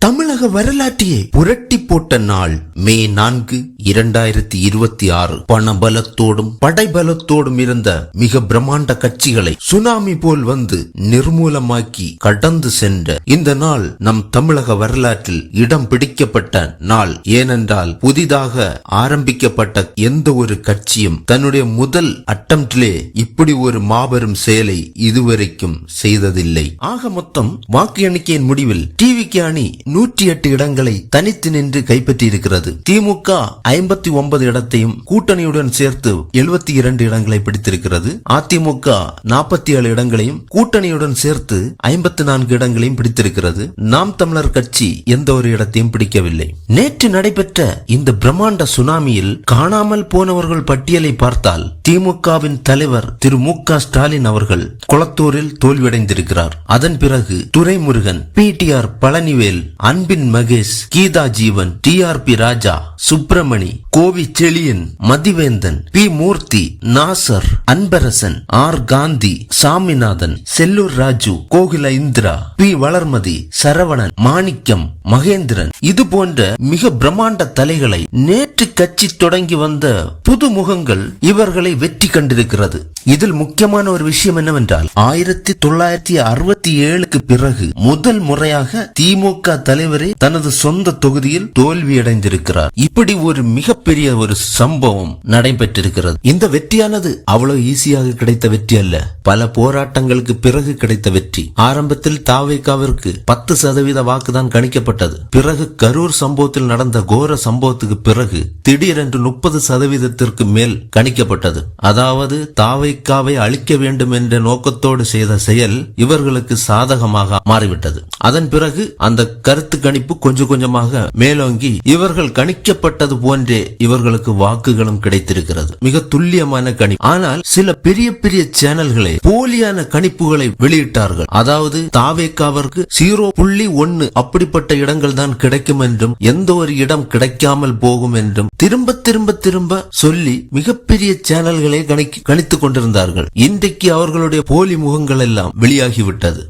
தமிழக வரலாற்றையே புரட்டி போட்ட நாள் மே 4, 2026. பணபலத்தோடும் படைபலத்தோடும் இருந்த மிக பிரம்மாண்ட கட்சிகளை சுனாமி போல் வந்து நிர்மூலமாக்கி கடந்து சென்ற இந்த நாள் நம் தமிழக வரலாற்றில் இடம் பிடிக்கப்பட்ட நாள். ஏனென்றால் புதிதாக ஆரம்பிக்கப்பட்ட எந்த ஒரு கட்சியும் தன்னுடைய முதல் அட்டம்ப்டிலே இப்படி ஒரு மாபெரும் செயலை இதுவரைக்கும் செய்ததில்லை. ஆக மொத்தம் வாக்கு எண்ணிக்கையின் முடிவில் டிவிகே அணி 108 இடங்களை தனித்து நின்று கைப்பற்றியிருக்கிறது. திமுக 59 இடத்தையும் கூட்டணியுடன் சேர்த்து 72 இடங்களை பிடித்திருக்கிறது. அதிமுக 47 இடங்களையும் கூட்டணியுடன் சேர்த்து 54 இடங்களையும் பிடித்திருக்கிறது. நாம் தமிழர் கட்சி எந்த ஒரு இடத்தையும் பிடிக்கவில்லை. நேற்று நடைபெற்ற இந்த பிரம்மாண்ட சுனாமியில் காணாமல் போனவர்கள் பட்டியலை பார்த்தால் திமுகவின் தலைவர் திரு மு.க. ஸ்டாலின் அவர்கள் கொளத்தூரில் தோல்வியடைந்திருக்கிறார். அதன் பிறகு துரைமுருகன், PTR பழனிவேல், அன்பின் மகேஷ், கீதா ஜீவன், TRP ராஜா, சுப்பிரமணி, கோவி செழியன், மதிவேந்தன், P மூர்த்தி, நாசர், அன்பரசன், R காந்தி, சாமிநாதன், செல்லூர் ராஜு, கோகில இந்திரா, P வளர்மதி, சரவணன், மாணிக்கம், மகேந்திரன், இது போன்ற மிக பிரம்மாண்ட தலைகளை நேற்று கட்சி தொடங்கி வந்த புது முகங்கள் இவர்களை வெற்றி கண்டிருக்கிறது. இதில் முக்கியமான ஒரு விஷயம் என்னவென்றால் 1967க்கு பிறகு முதல் முறையாக திமுக தலைவரே தனது சொந்த தொகுதியில் தோல்வியடைந்திருக்கிறார். இப்படி ஒரு மிகப்பெரிய ஒரு சம்பவம் நடைபெற்றிருக்கிறது. இந்த வெற்றியானது அவ்வளவு ஈஸியாக கிடைத்த வெற்றி அல்ல. பல போராட்டங்களுக்கு பிறகு கிடைத்த வெற்றி. ஆரம்பத்தில் தாவேகாவிற்கு 10% வாக்குதான் கணிக்கப்பட்டது. பிறகு கரூர் சம்பவத்தில் நடந்த கோர சம்பவத்துக்கு பிறகு திடீரென்று 30% மேல் கணிக்கப்பட்டது. அதாவது தாவேகாவை அழிக்க வேண்டும் என்ற நோக்கத்தோடு செய்த செயல் இவர்களுக்கு சாதகமாக மாறிவிட்டது. அதன் பிறகு அந்த கருத்து கணிப்பு கொஞ்சம் கொஞ்சமாக மேலோங்கி இவர்கள் கணிக்கப்பட்டது போன்றே இவர்களுக்கு வாக்குகளும் கிடைத்திருக்கிறது. மிக துல்லியமான கணிப்பு. ஆனால் சில பெரிய பெரிய சேனல்களை போலியான கணிப்புகளை வெளியிட்டார்கள். அதாவது தாவேகாவிற்கு 0.1 அப்படிப்பட்ட இடங்கள் தான் கிடைக்கும் என்றும் எந்த ஒரு இடம் கிடைக்காமல் போகும் என்றும் திரும்ப திரும்ப திரும்ப சொல்லி மிகப்பெரிய சேனல்களை கணித்துக் கொண்டிருந்தார்கள். இன்றைக்கு அவர்களுடைய போலி முகங்கள் எல்லாம் வெளியாகிவிட்டது.